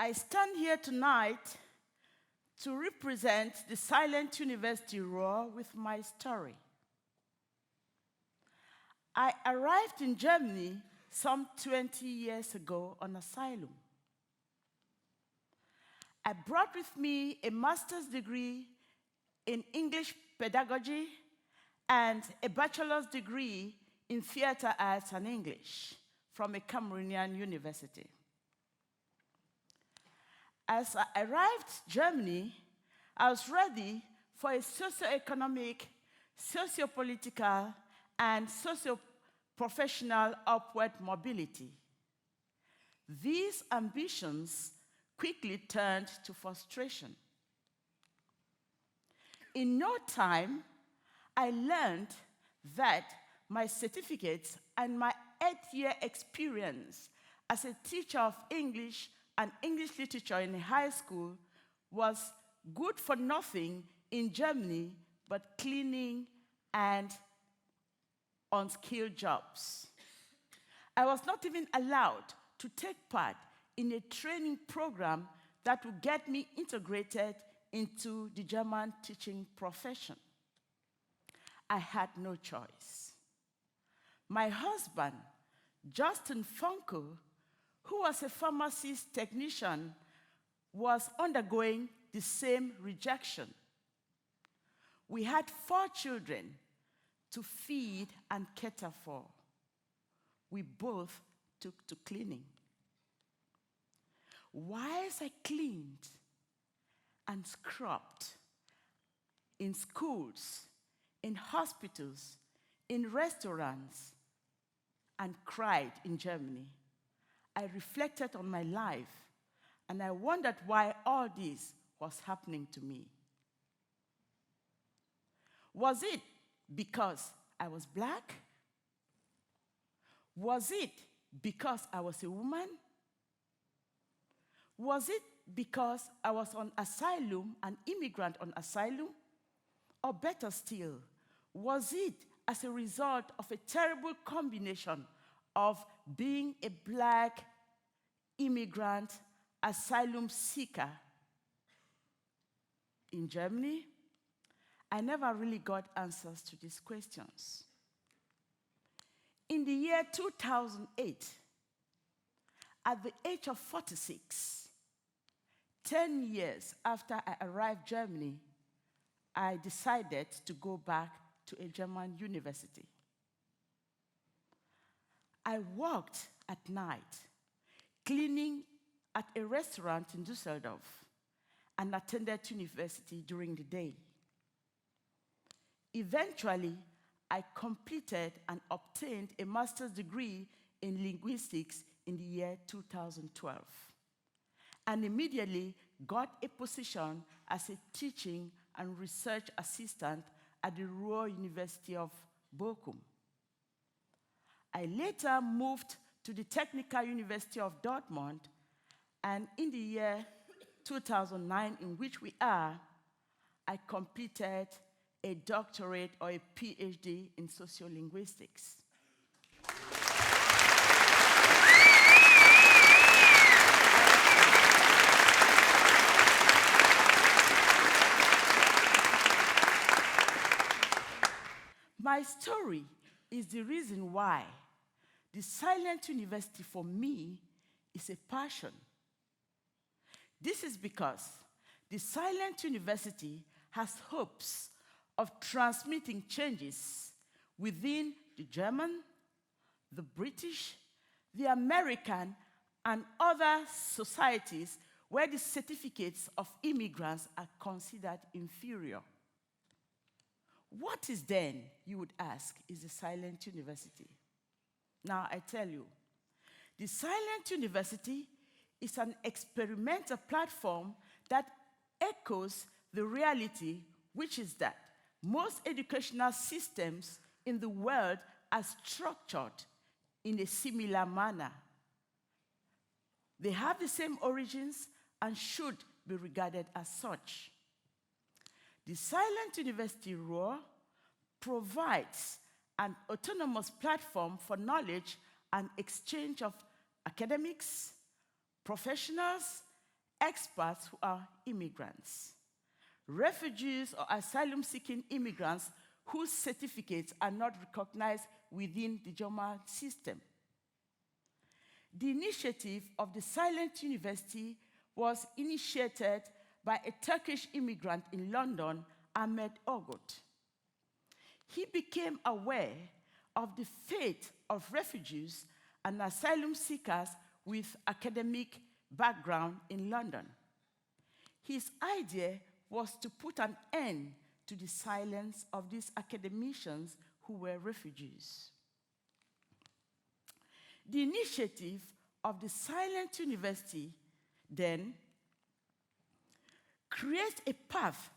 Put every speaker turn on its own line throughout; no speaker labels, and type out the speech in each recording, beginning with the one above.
I stand here tonight to represent the silent university roar with my story. I arrived in Germany some 20 years ago on asylum. I brought with me a master's degree in English pedagogy and a bachelor's degree in theater arts and English from a Cameroonian university. As I arrived in Germany, I was ready for a socio-economic, socio-political, and socio-professional upward mobility. These ambitions quickly turned to frustration. In no time, I learned that my certificates and my 8-year experience as a teacher of English and English literature in high school was good for nothing in Germany but cleaning and unskilled jobs. I was not even allowed to take part in a training program that would get me integrated into the German teaching profession. I had no choice. My husband, Bridget Fonkeu, who was a pharmacist technician, was undergoing the same rejection. We had 4 children to feed and cater for. We both took to cleaning. Whilst I cleaned and scrubbed in schools, in hospitals, in restaurants, and cried in Germany, I reflected on my life, and I wondered why all this was happening to me. Was it because I was black? Was it because I was a woman? Was it because I was on asylum, an immigrant on asylum? Or better still, was it as a result of a terrible combination of being a black immigrant asylum seeker in Germany? I never really got answers to these questions. In the year 2008, at the age of 46, 10 years after I arrived in Germany, I decided to go back to a German university. I worked at night, cleaning at a restaurant in Düsseldorf, and attended university during the day. Eventually, I completed and obtained a master's degree in linguistics in the year 2012, and immediately got a position as a teaching and research assistant at the Ruhr University of Bochum. I later moved to the Technical University of Dortmund, and in the year 2009, in which we are, I completed a doctorate or a PhD in sociolinguistics. My story is the reason why the silent university for me is a passion. This is because the silent university has hopes of transmitting changes within the German, the British, the American, and other societies where the certificates of immigrants are considered inferior. What is then, you would ask, is the silent university? Now I tell you, the silent university is an experimental platform that echoes the reality, which is that most educational systems in the world are structured in a similar manner. They have the same origins and should be regarded as such. The silent university Ruhr provides an autonomous platform for knowledge and exchange of academics, professionals, experts who are immigrants, refugees or asylum-seeking immigrants whose certificates are not recognized within the German system. The initiative of the Silent University was initiated by a Turkish immigrant in London, Ahmet Ogut. He became aware of the fate of refugees and asylum seekers with academic background in London. His idea was to put an end to the silence of these academicians who were refugees. The initiative of the Silent University then creates a path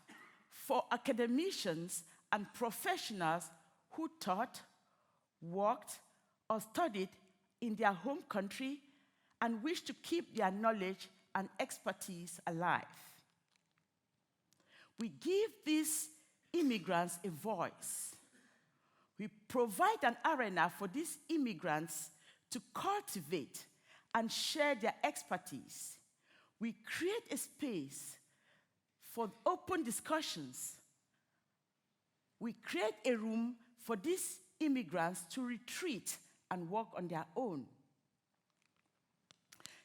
for academicians and professionals who taught, worked, or studied in their home country and wish to keep their knowledge and expertise alive. We give these immigrants a voice. We provide an arena for these immigrants to cultivate and share their expertise. We create a space for open discussions. We create a room for these immigrants to retreat and work on their own.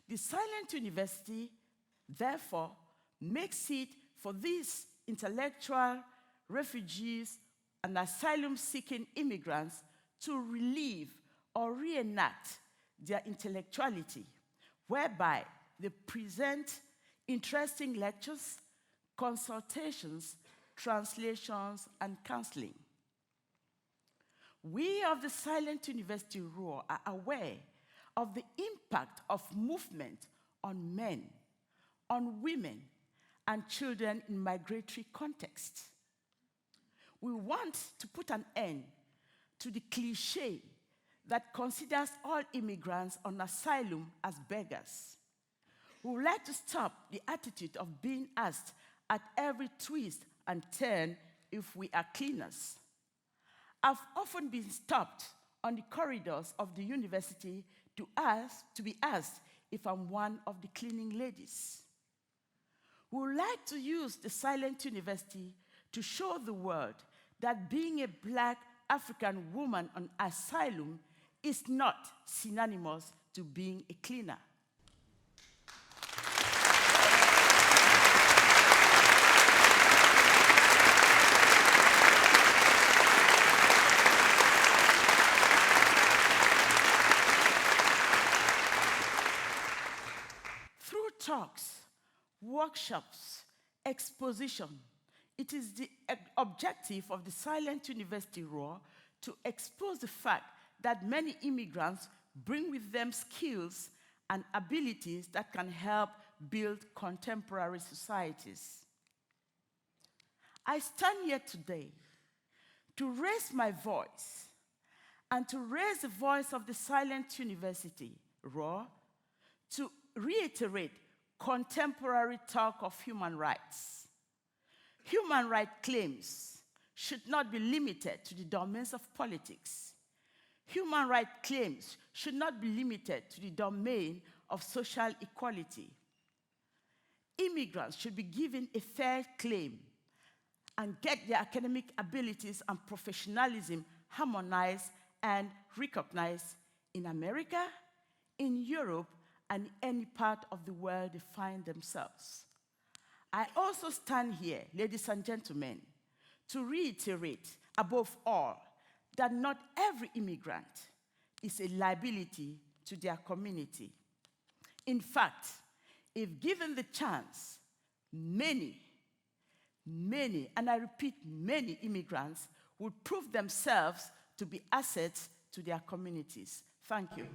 The Silent University, therefore, makes it for these intellectual refugees and asylum-seeking immigrants to relive or reenact their intellectuality, whereby they present interesting lectures, consultations, translations, and counseling. We of the Silent University Roar are aware of the impact of movement on men, on women, and children in migratory contexts. We want to put an end to the cliché that considers all immigrants on asylum as beggars. We would like to stop the attitude of being asked at every twist and turn if we are cleaners. I've often been stopped on the corridors of the university to be asked if I'm one of the cleaning ladies. We would like to use the Silent University to show the world that being a Black African woman on asylum is not synonymous to being a cleaner. Through talks, workshops, exposition, it is the objective of the Silent University Roar to expose the fact that many immigrants bring with them skills and abilities that can help build contemporary societies. I stand here today to raise my voice and to raise the voice of the Silent University Roar to reiterate contemporary talk of human rights. Human rights claims should not be limited to the domains of politics. Human rights claims should not be limited to the domain of social equality. Immigrants should be given a fair claim and get their academic abilities and professionalism harmonized and recognized in America, in Europe, and any part of the world they find themselves. I also stand here, ladies and gentlemen, to reiterate, above all, that not every immigrant is a liability to their community. In fact, if given the chance, many, and I repeat, many immigrants would prove themselves to be assets to their communities. Thank you.